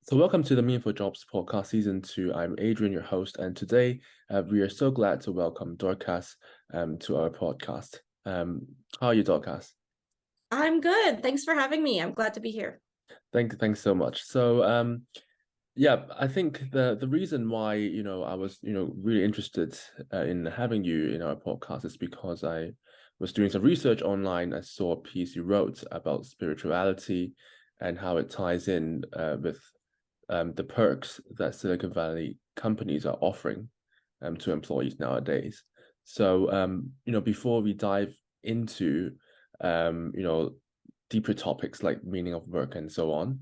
So welcome to the Meaningful Jobs podcast season 2. I'm Adrian, your host, and today we are so glad to welcome Dorcas to our podcast. How are you, Dorcas? I'm good. Thanks for having me. I'm glad to be here. Thanks so much. So yeah, I think the reason why I was really interested in having you in our podcast is because I was doing some research online. I saw a piece you wrote about spirituality and how it ties in with the perks that Silicon Valley companies are offering to employees nowadays. So, before we dive into, deeper topics like meaning of work and so on,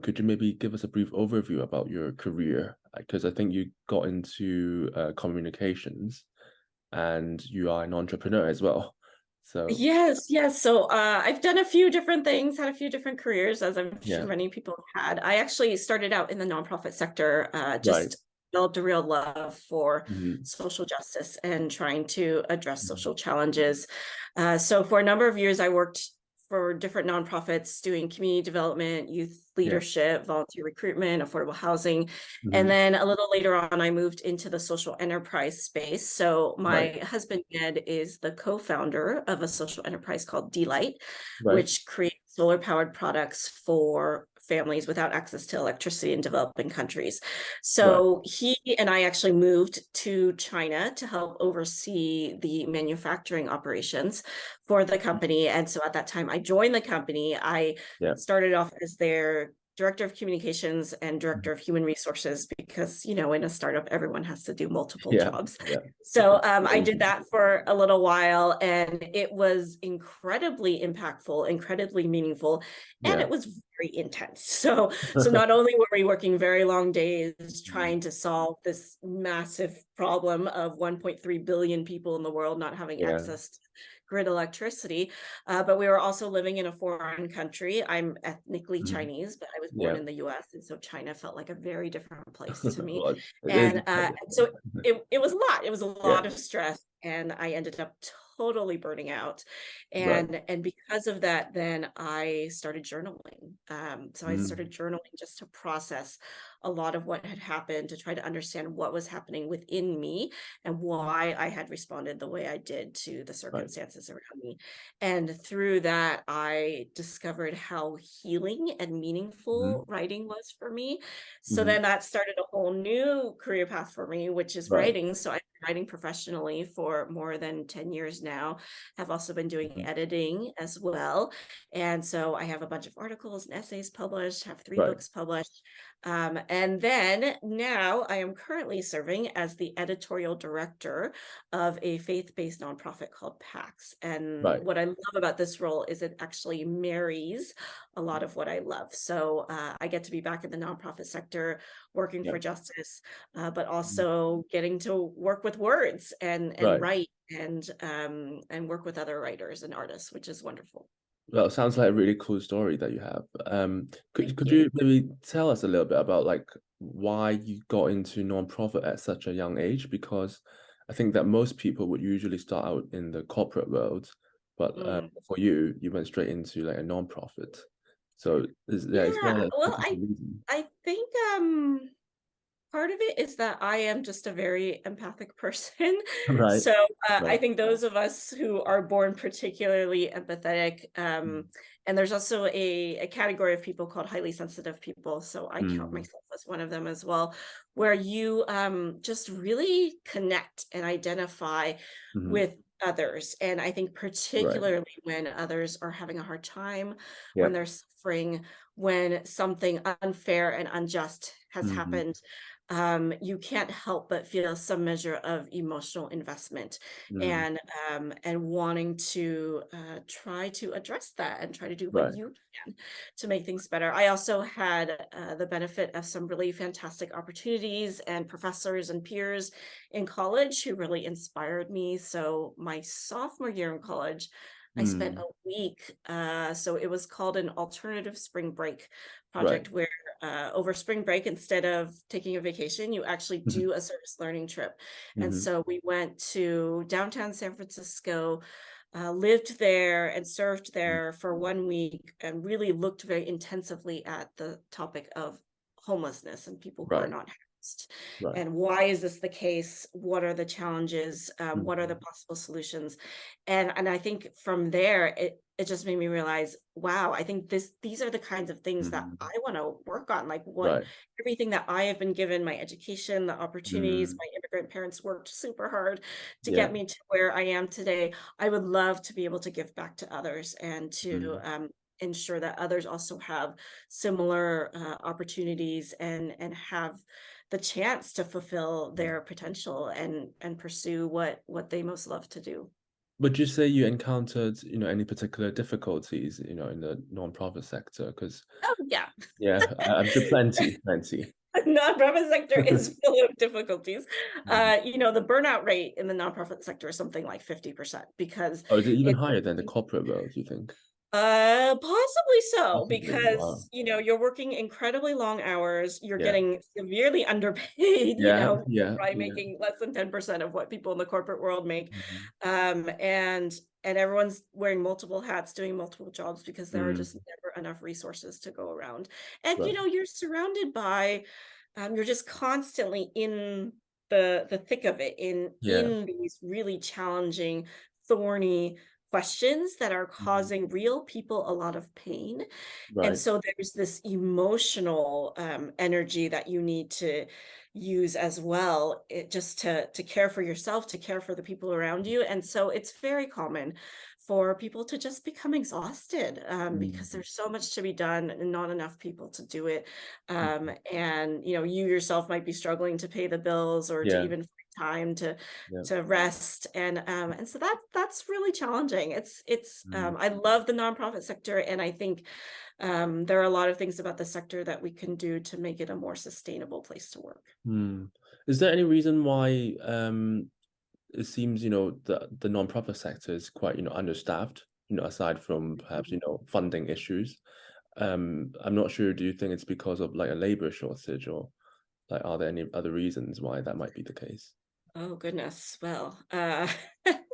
could you maybe give us a brief overview about your career? Because I think you got into communications and you are an entrepreneur as well. So, Yes. So I've done a few different things, had a few different careers, as I'm yeah, sure many people have had. I actually started out in the nonprofit sector, right. just developed a real love for Mhm. social justice and trying to address Mhm. social challenges. So for a number of years, I worked for different nonprofits doing community development, youth Yeah. leadership, volunteer recruitment, affordable housing. And Mhm. then a little later on, I moved into the social enterprise space. So Right. my husband, Ned, is the co-founder of a social enterprise called D-Light, Right. which creates solar powered products for families without access to electricity in developing countries. Right. So he and I actually moved to China to help oversee the manufacturing operations for the company. And so at that time, I joined the company. I Yeah. started off as their director of communications and director of human resources because, in a startup, everyone has to do multiple Yeah. jobs. Yeah. So I did that for a little while, and it was incredibly impactful, incredibly meaningful, and Yeah. it was very intense. So not only were we working very long days trying to solve this massive problem of 1.3 billion people in the world not having Yeah. access to grid electricity, but we were also living in a foreign country. I'm ethnically Mhm. Chinese, but I was born Yeah. in the US, and so China felt like a very different place to me. Well, it is. And so it was a lot. It was a Yeah. lot of stress, and I ended up totally burning out. Right. And because of that, then I started journaling. So I Mm. started journaling just to process a lot of what had happened, to try to understand what was happening within me and why I had responded the way I did to the Right. circumstances around me. And through that, I discovered how healing and Mm-hmm. meaningful writing was for me. So Mm-hmm. then that started a whole new career path for me, which is Right. writing. So I've been writing professionally for more than 10 years now. Have also been doing Mhm. editing as well. And so I have a bunch of articles and essays published, have three Right. books published. And then now I am currently serving as the editorial director of a faith-based nonprofit called PAX. And Right. what I love about this role is it actually marries a lot of what I love. So I get to be back in the nonprofit sector, working Yeah. for justice, but Mhm. also getting to work with words and Right. write and work with other writers and artists, which is wonderful. Well, it sounds like a really cool story that you have. Thank Could you. you maybe tell us a little bit about like why you got into nonprofit at such a young age? Because I think that most people would usually start out in the corporate world, but Mm. for you, you went straight into like a nonprofit. So is there Yeah, a well, particular reason? I think part of it is that I am just a very empathic person. Right. So I Right. think those of us who are born particularly empathetic, and there's also a category of people called highly sensitive people. So I count Mm. myself as one of them as well, where you just really connect and identify Mhm. with others. And I think Right. particularly when others are having a hard time, Yeah. when they're suffering, when something unfair and unjust has Mhm. happened, you can't help but feel some measure of emotional investment Mm. and wanting to try to address that and try to do what Right. you can to make things better. I also had the benefit of some really fantastic opportunities and professors and peers in college who really inspired me. So my sophomore year in college, I spent Mm. a week. So it was called an alternative spring break Right. project where over spring break, instead of taking a vacation, you actually Mhm. do a service learning trip. And Mhm. so we went to downtown San Francisco, lived there and served Mhm. there for 1 week and really looked very intensively at the topic of homelessness and people who are Right. not housed. Right. And why is this the case? What are the challenges? What are the Mhm. possible solutions? And I think from there, it just made me realize, wow, I think these are the kinds of things that Mhm. I want to work on. Like what Right. everything that I have been given, my education, the opportunities, Mm. my immigrant parents worked super hard to Yeah. get me to where I am today. I would love to be able to give back to others and to Mm. ensure that others also have similar opportunities and have the chance to fulfill Mm. their potential and pursue what they most love to do. Would you say you encountered, any particular difficulties, in the nonprofit sector? Because Oh yeah. yeah, I'm sure plenty, plenty. Nonprofit sector is full of difficulties. Mhm. The burnout rate in the nonprofit sector is something like 50% because Oh, is it even it's higher than the corporate world, do you think? possibly so, Possibly. Wow. because, you're working incredibly long hours, you're Yeah. getting severely underpaid, Yeah. you're Yeah. probably Yeah. making less than 10% of what people in the corporate world make. Mhm. And everyone's wearing multiple hats, doing multiple jobs because there are just Mm. never enough resources to go around. And, Right. you're surrounded by, you're just constantly in the thick of it, Yeah. in these really challenging, thorny questions that are Mhm. causing real people a lot of pain. And Right. so there's this emotional energy that you need to use as well, just to care for yourself, to care for the people around you. And so it's very common for people to just become exhausted because Mhm. there's so much to be done and not enough people to do it. Mhm. And you yourself might be struggling to pay the bills or to Yeah. even find time Yeah. to rest, and so that's really challenging. It's Mm. I love the nonprofit sector, and I think there are a lot of things about the sector that we can do to make it a more sustainable place to work. Mm. Is there any reason why it seems, the nonprofit sector is quite, understaffed, aside from perhaps, funding issues? I'm not sure, do you think it's because of like a labor shortage, or like are there any other reasons why that might be the case? Oh goodness. Well,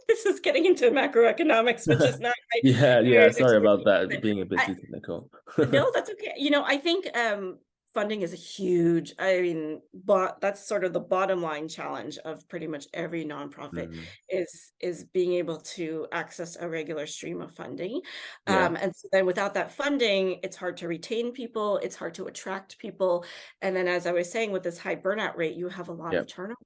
this is getting into macroeconomics, which is not my Yeah, yeah. area of Sorry about expertise, that but being a bit I, too technical. no, that's okay. I think funding is a huge, but that's sort of the bottom line challenge of pretty much every nonprofit Mm. is being able to access a regular stream of funding. Yeah. And so then without that funding, it's hard to retain people, it's hard to attract people. And then as I was saying, with this high burnout rate, you have a lot Yeah. of turnover.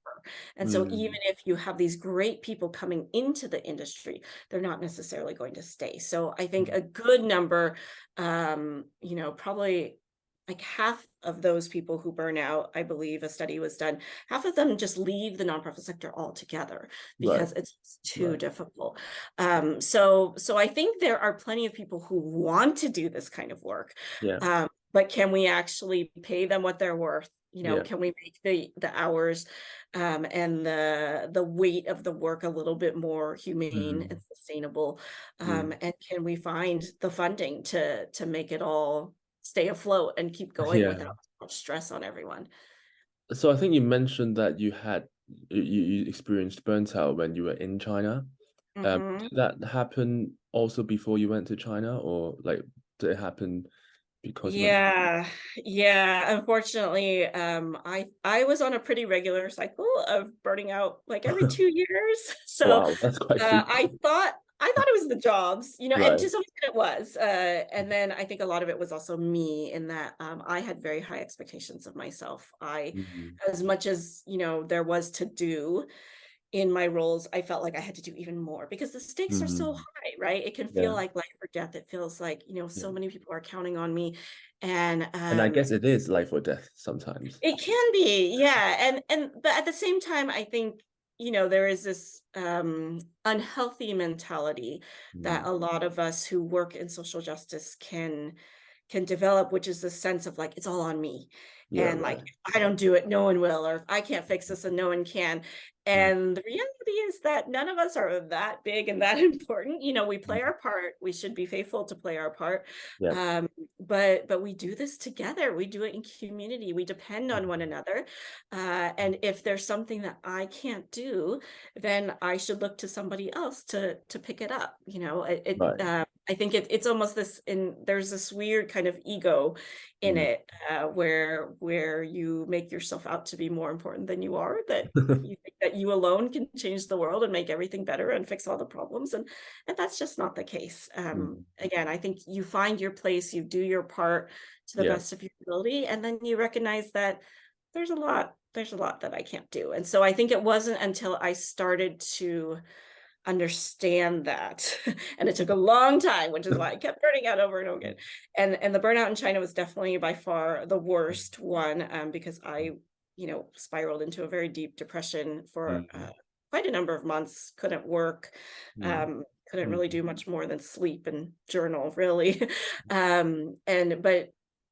And so even Mm. if you have these great people coming into the industry, they're not necessarily going to stay. So I think Mm. a good number, probably like half of those people who burn out, I believe a study was done, half of them just leave the nonprofit sector altogether Right. because it's just too Right. difficult. So I think there are plenty of people who want to do this kind of work, Yeah. but can we actually pay them what they're worth? Yeah. Can we make the hours and the weight of the work a little bit more humane and Mm. sustainable? Mm. And can we find the funding to make it all stay afloat and keep going Yeah. without too much stress on everyone? So I think you mentioned that you experienced burnt out when you were in China. Mhm. Did that happen also before you went to China, or like did it happen because you went? Yeah, yeah. Unfortunately, I was on a pretty regular cycle of burning out like every 2 years. So Wow, that's quite I frequent. thought it was the jobs, and Right. to some extent it was. And then I think a lot of it was also me in that I had very high expectations of myself. Mhm. As much as there was to do in my roles, I felt like I had to do even more because the stakes are so Mhm. high, right? It can feel Yeah. like life or death. It feels like, Yeah. so many people are counting on me. And And I guess it is life or death sometimes. it can be, yeah. And but at the same time, I think, there is this unhealthy mentality that Mm. a lot of us who work in social justice can develop, which is the sense of like it's all on me. Yeah, And like right. if I don't do it, no one will, or if I can't fix this and no one can. Mm. And the reality is that none of us are that big and that important. We play Mhm. our part. We should be faithful to play our part. Yeah. Um, but we do this together. We do it in community. We depend on one Mhm. another. And if there's something that I can't do, then I should look to somebody else to pick it up. Right. I think it's almost this there's this weird kind of ego in Mm. it, where you make yourself out to be more important than you are, that you think that you alone can change the world and make everything better and fix all the problems, and that's just not the case. Mm. Again, I think you find your place, you do your part to the Yeah. best of your ability, and then you recognize that there's a lot that I can't do. And so I think it wasn't until I started to understand that. And it took a long time, which is why I kept burning out over and over again. And the burnout in China was definitely by far the worst one, because I, spiraled into a very deep depression for Mm. quite a number of months. Couldn't work, Mm. couldn't Mm. really do much more than sleep and journal, really. And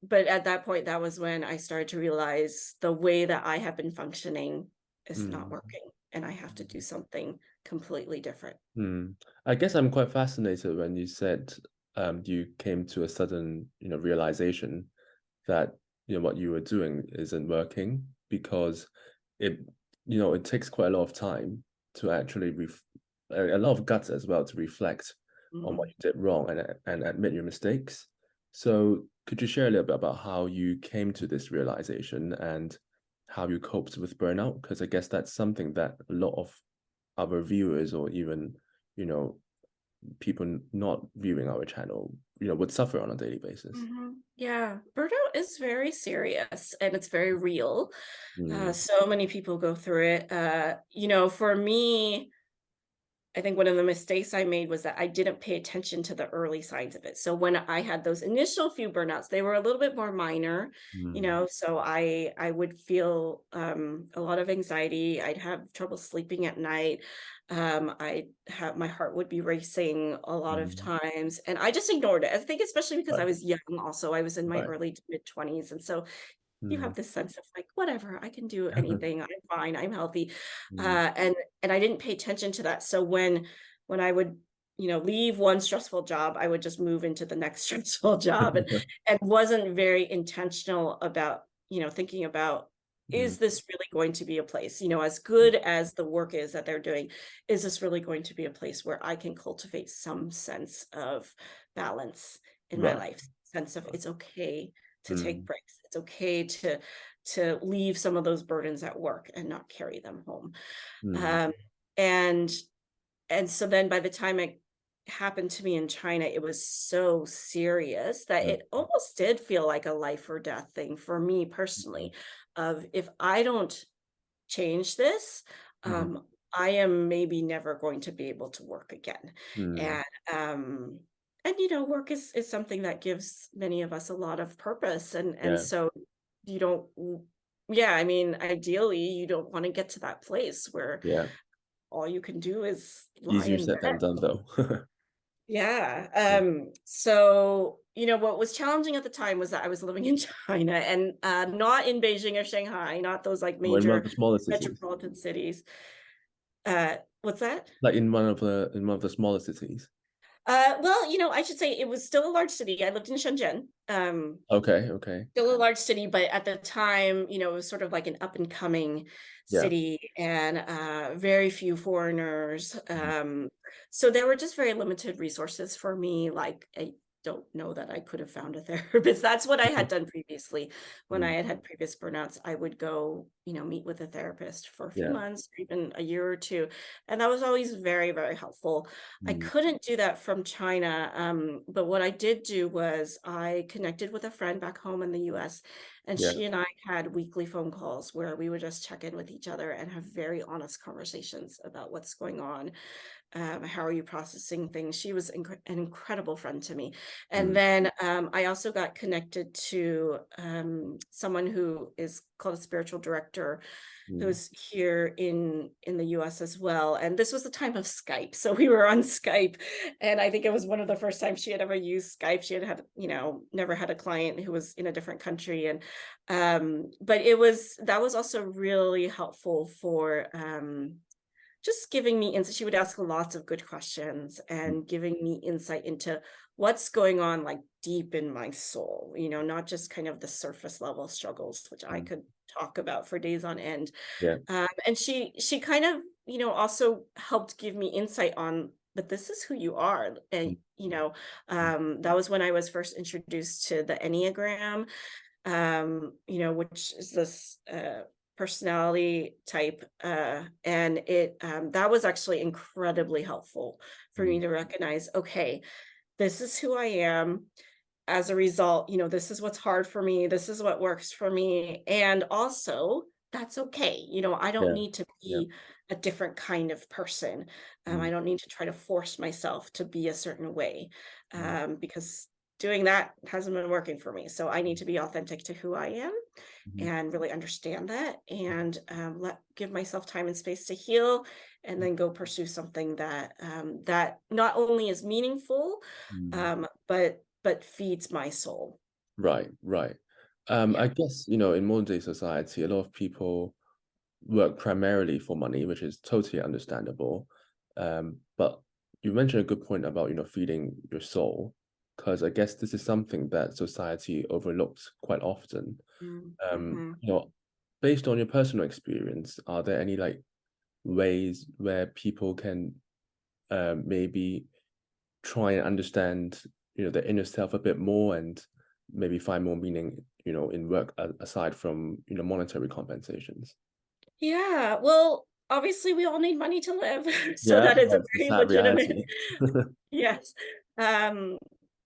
but at that point, that was when I started to realize the way that I have been functioning is not Mm. working, and I have to do something completely different. Mm. I guess I'm quite fascinated when you said you came to a sudden, realization that what you were doing isn't working because it it takes quite a lot of time to actually a lot of guts as well to reflect on what Mhm. you did wrong and admit your mistakes. So could you share a little bit about how you came to this realization and how you coped with burnout? Because I guess that's something that a lot of our viewers or even you know people not viewing our channel would suffer on a daily basis. Yeah, burnout is very serious and it's very real. Mm. So many people go through it. For me, I think one of the mistakes I made was that I didn't pay attention to the early signs of it. So when I had those initial few burnouts, they were a little bit more minor, Mm. so I would feel a lot of anxiety. I'd have trouble sleeping at night. I'd have my heart would be racing a lot of Mm. times, and I just ignored it. I think especially because I Right. was young also. I was in my Right. early to mid 20s, and so you Mm. have this sense of like, whatever, I can do anything. I'm fine. I'm healthy. Mm. And I didn't pay attention to that. So when I would, leave one stressful job, I would just move into the next stressful job, and wasn't very intentional about, thinking about, Mm. is this really going to be a place, as good as the work is that they're doing, is this really going to be a place where I can cultivate some sense of balance in my Right. life, sense of it's okay to take Mm. breaks. It's okay to leave some of those burdens at work and not carry them home. Mm. Um, and and so then by the time it happened to me in China, it was so serious that Mm. it almost did feel like a life or death thing for me personally. Of if I don't change this, Mhm. I am maybe never going to be able to work again. Mm. And um work is something that gives many of us a lot of purpose, and Yeah. so you don't yeah, I mean, ideally you don't want to get to that place where Yeah. all you can do is lie Easier in said than bed. done though. Yeah. Yeah. So, what was challenging at the time was that I was living in China, and not in Beijing or Shanghai, not those like Or in one of major the smaller cities. metropolitan cities. What's that? Like in one of the smaller cities. Well, I should say it was still a large city. I lived in Shenzhen. Okay, okay. Still a large city, but at the time, it was sort of like an up and coming Yeah. city, and very few foreigners. Mhm. So there were just very limited resources for me. Like, I don't know that I could have found a therapist. That's what I had done previously. When I Mm. had previous burnouts, I would go, meet with a therapist for a few Yeah. months, or even a year or two. And that was always very, very helpful. I Mm. couldn't do that from China, but what I did do was I connected with a friend back home in the US, and Yeah. she and I had weekly phone calls where we would just check in with each other and have very honest conversations about what's going on. How are you processing things? She was an incredible friend to me. And Mm. then I also got connected to someone who is called a spiritual director, Mm. who's here in the US as well. And this was the time of Skype. So we were on Skype, and I think it was one of the first times she had ever used Skype. She had never had a client who was in a different country. And but that was also really helpful for just giving me insight. She would ask lots of good questions Mm. and giving me insight into what's going on like deep in my soul, not just kind of the surface level struggles, which I Mm. could talk about for days on end. Yeah. And she kind of, also helped give me insight on but this is who you are. And, mm, that was when I was first introduced to the Enneagram, which is this personality type. And that was actually incredibly helpful for mm, me to recognize, okay, this is who I am. As a result, this is what's hard for me. This is what works for me. And also, that's okay. I don't yeah, need to yeah, be a different kind of person. mm, I don't need to try to force myself to be a certain way, mm, because doing that hasn't been working for me. So I need to be authentic to who I am mhm, and really understand that, and give myself time and space to heal, and then go pursue something that not only is meaningful, mm. but feeds my soul. Right, right. I Yeah. guess, in modern day society, a lot of people work primarily for money, which is totally understandable. But you mentioned a good point about, feeding your soul, because I guess this is something that society overlooks quite often. Mm-hmm. Based on your personal experience, are there any like ways where people can maybe try and understand, their inner self a bit more and maybe find more meaning, in work aside from, monetary compensations? Yeah. Well, obviously, we all need money to live, so Yeah, that is a that's the very sad legitimate. reality. Yes. Um,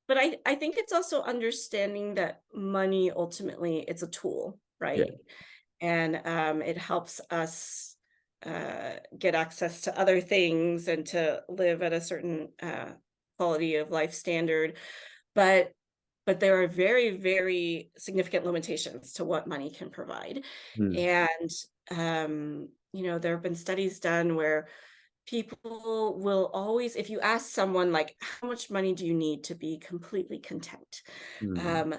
but I think it's also understanding that money ultimately it's a tool, Yeah. right? And it helps us get access to other things and to live at a certain quality of life standard. But there are very, very significant limitations to what money can provide. Mm, And there have been studies done where people will always, if you ask someone like, how much money do you need to be completely content? mm, Um,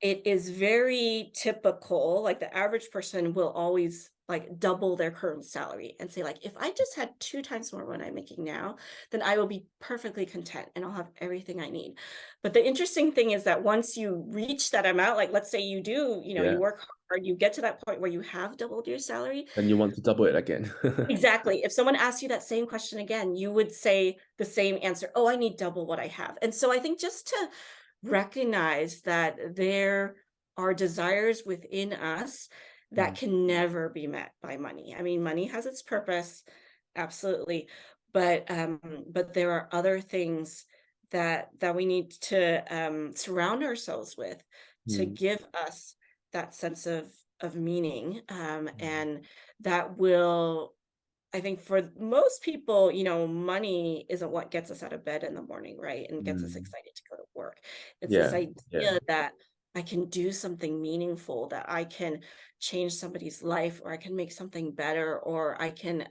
it is very typical, like, the average person will always, like, double their current salary and say, like, "If I just had 2 times more what I'm making now, then I will be perfectly content and I'll have everything I need." But the interesting thing is that once you reach that amount, like, let's say you do, you yeah. work hard, you get to that point where you have doubled your salary. Then you want to double it again. Exactly. If someone asks you that same question again, you would say the same answer, "Oh, I need double what I have." And so I think just to recognize that there are desires within us that Mm, can never be met by money. I mean, money has its purpose, absolutely, but there are other things that we need to surround ourselves with to mm, give us that sense of meaning, mm, and that will, I think, for most people, money isn't what gets us out of bed in the morning, right? And gets us mm. excited to go to work. It's this Yeah, yeah, idea that I can do something meaningful, that I can change somebody's life, or I can make something better, or I can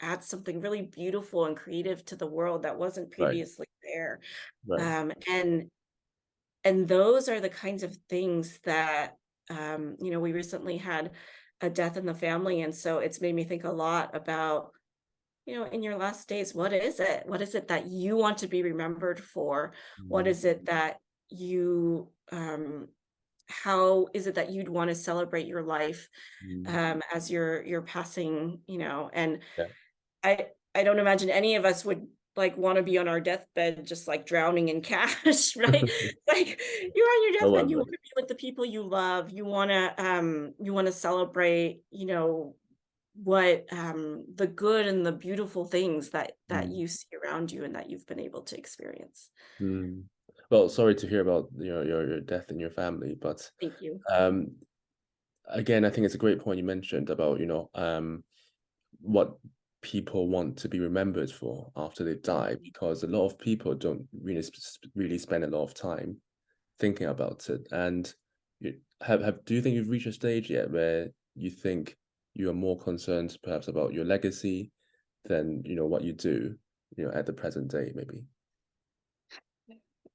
add something really beautiful and creative to the world that wasn't right, previously there. right. And those are the kinds of things that, we recently had a death in the family. And so it's made me think a lot about, in your last days, what is it? What is it that you want to be remembered for? What Mm, is it that how is it that you'd want to celebrate your life mm, as you're passing, and yeah. I don't imagine any of us would like want to be on our deathbed just like drowning in cash, right? Like, you're on your No deathbed, one you would. want to be with the people you love. You want to celebrate, what the good and the beautiful things that Mm, you see around you and that you've been able to experience. mm. Well, sorry to hear about your death in your family, but Thank you. um, again, I think it's a great point you mentioned about, what people want to be remembered for after they die, because a lot of people don't really spend a lot of time thinking about it. And do you think you've reached a stage yet where you think you are more concerned perhaps about your legacy than, what you do, at the present day, maybe?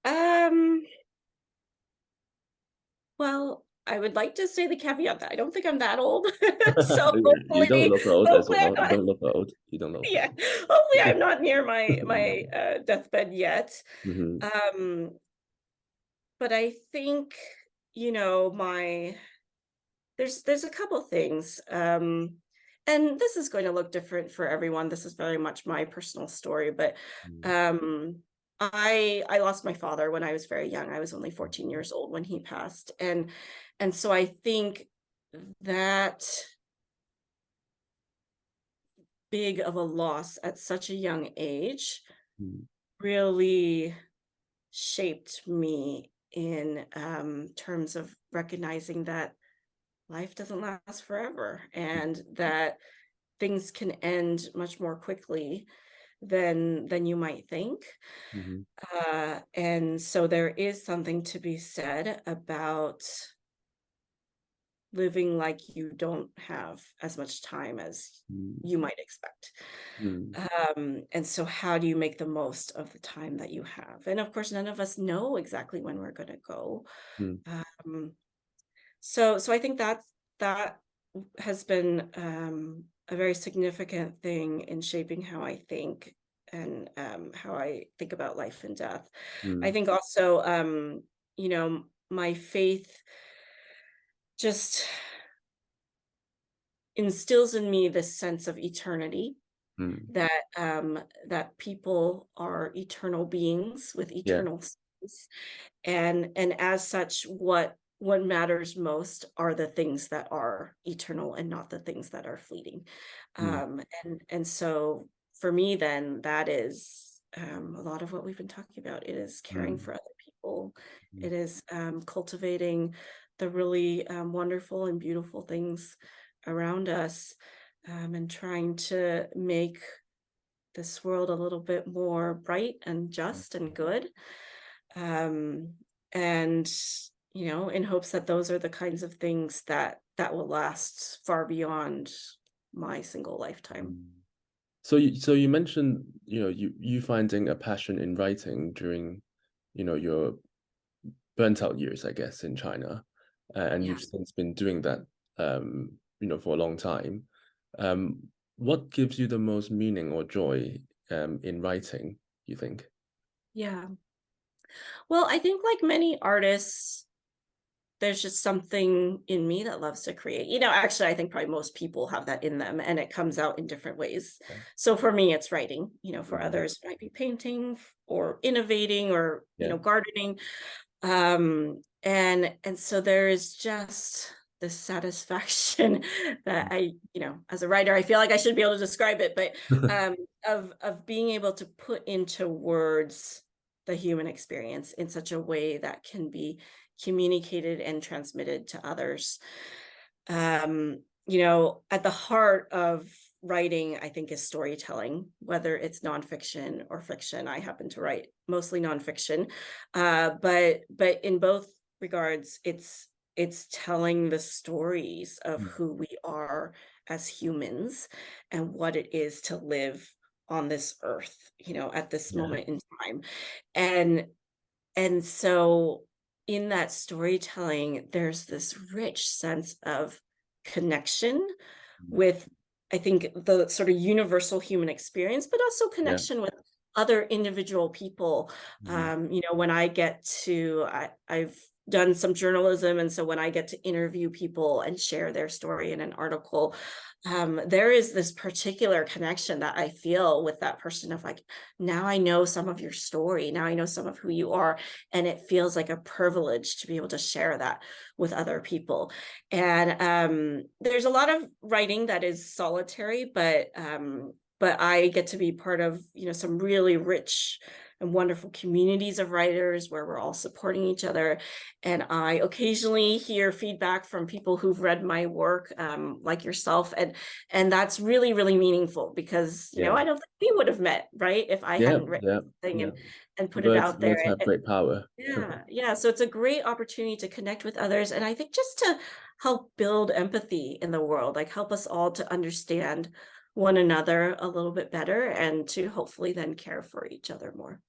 Um, well, I would like to say the caveat that I don't think I'm that old. So You don't hopefully, look old as hopefully I'm well. You not, don't look old. You don't look yeah, old. hopefully I'm not near my deathbed yet. Hmm. Um, but I think, my there's a couple things. and this is going to look different for everyone. This is very much my personal story, but Mm, um I lost my father when I was very young. I was only 14 years old when he passed. And so I think that big of a loss at such a young age mm, really shaped me in terms of recognizing that life doesn't last forever and that things can end much more quickly than you might think. mhm, And so there is something to be said about living like you don't have as much time as mm, you might expect. mm, And so how do you make the most of the time that you have? And of course, none of us know exactly when we're going to go. mm, Um, so I think that has been a very significant thing in shaping how I think and how I think about life and death. I mm, think also, my faith just instills in me this sense of eternity, mm. that that people are eternal beings with Yeah. eternal souls, and as such, what matters most are the things that are eternal and not the things that are fleeting. Mm, And so for me, then that is a lot of what we've been talking about. It is caring mm, for other people. mm, It is cultivating the really wonderful and beautiful things around us, and trying to make this world a little bit more bright and mm. just and good. Um, and in hopes that those are the kinds of things that will last far beyond my single lifetime. Mm. So you mentioned, you finding a passion in writing during, your burnt out years, I guess, in China, and Yeah. you've since been doing that, for a long time. Um, what gives you the most meaning or joy, in writing, you think? Yeah. Well, I think like many artists, there's just something in me that loves to create. Actually, I think probably most people have that in them and it comes out in different ways. Yeah. So for me, it's writing. For Mm, others, it might be painting or innovating or, yeah. gardening. And so there is just this satisfaction that as a writer, I feel like I should be able to describe it, but um, of being able to put into words the human experience in such a way that can be communicated and transmitted to others. At the heart of writing, I think, is storytelling, whether it's nonfiction or fiction. I happen to write mostly nonfiction, but in both regards, it's telling the stories of Mm, who we are as humans and what it is to live on this earth, at this yeah. moment in time. And and so in that storytelling, there's this rich sense of connection Mm, with, I think, the sort of universal human experience, but also yeah. connection with other individual people. Mm, When I've done some journalism, and so when I get to interview people and share their story in an article, there is this particular connection that I feel with that person of like, now I know some of your story, now I know some of who you are, and it feels like a privilege to be able to share that with other people. And there's a lot of writing that is solitary, but I get to be part of some really rich and wonderful communities of writers where we're all supporting each other. And I occasionally hear feedback from people who've read my work, like yourself, and that's really really meaningful because yeah. I don't think we would have met, right, if I Yeah. hadn't written Yeah. something Yeah. and put it Words out there. words have great power. Yeah, yeah. So it's a great opportunity to connect with others. And I think just to help build empathy in the world, like help us all to understand one another a little bit better and to hopefully then care for each other more.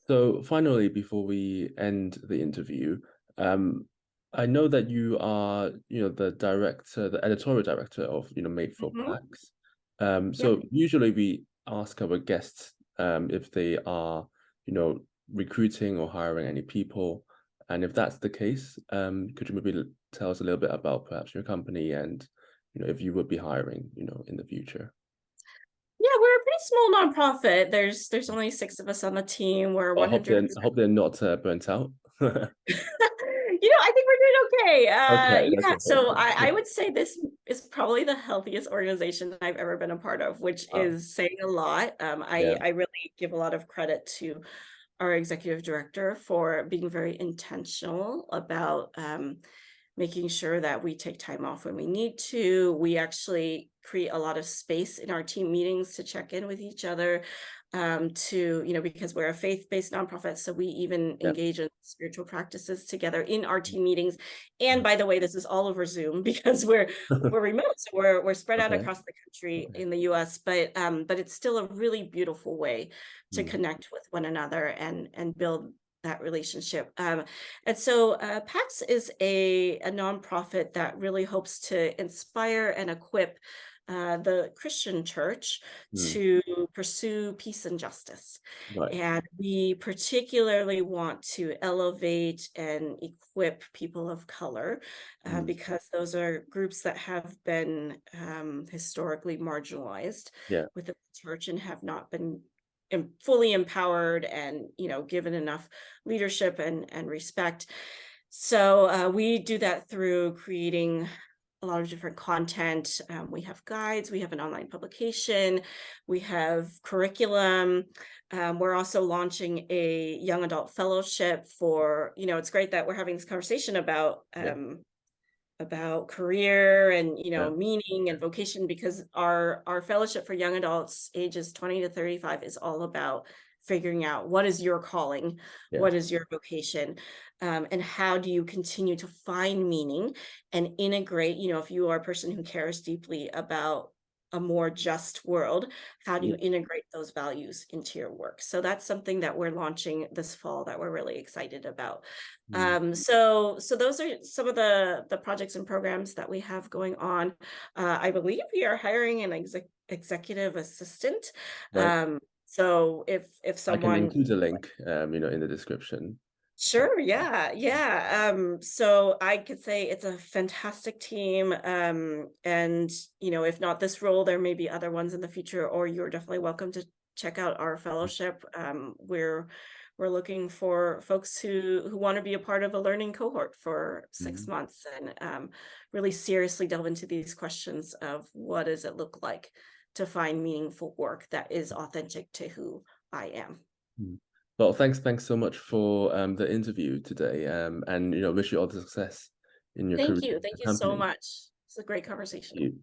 So finally, before we end the interview, um, I know that you are, the editorial director of, Made for Mhm. Blacks. Yep. So usually we ask our guests, if they are, recruiting or hiring any people, and if that's the case, could you maybe tell us a little bit about perhaps your company and, if you would be hiring, in the future? Yeah, we're a pretty small nonprofit. There's only 6 of us on the team. We're I hope 100%. I hope they're not burnt out. I think we're doing okay. Okay, that's Yeah, so important. I would say this is probably the healthiest organization I've ever been a part of, which Wow. is saying a lot. Yeah. I really give a lot of credit to our executive director for being very intentional about making sure that we take time off when we need to. We actually create a lot of space in our team meetings to check in with each other, because we're a faith-based nonprofit. So we even Yeah. engage in spiritual practices together in our team meetings. And by the way, this is all over Zoom because we're remote. So we're spread out Okay. across the country Okay. in the US, but it's still a really beautiful way to Mm. connect with one another and build that relationship. And so PAX is a nonprofit that really hopes to inspire and equip the Christian church Mm. to pursue peace and justice. Right. And we particularly want to elevate and equip people of color Mm. because those are groups that have been historically marginalized Yeah. within the church and have not been fully empowered and given enough leadership and respect. So we do that through creating a lot of different content. We have guides, we have an online publication, we have curriculum. We're also launching a young adult fellowship for, it's great that we're having this conversation Yeah. about career and Yeah. meaning and vocation, because our fellowship for young adults ages 20 to 35 is all about figuring out what is your calling, Yeah. what is your vocation, and how do you continue to find meaning and integrate, if you are a person who cares deeply about a more just world, how do you Yeah. integrate those values into your work? So that's something that we're launching this fall that we're really excited about. Mm. So those are some of the projects and programs that we have going on. I believe we are hiring an executive assistant. Right. So if I can someone. include a link, in the description. Sure, yeah, yeah. So I could say it's a fantastic team. And if not this role, there may be other ones in the future, or you're definitely welcome to check out our fellowship. We're looking for folks who want to be a part of a learning cohort for 6 Mhm. months and really seriously delve into these questions of what does it look like to find meaningful work that is authentic to who I am. Mm. Well, thanks so much for the interview today. And wish you all the success in your career Thank you. Thank and you so company. much. It's a great Thank conversation. you.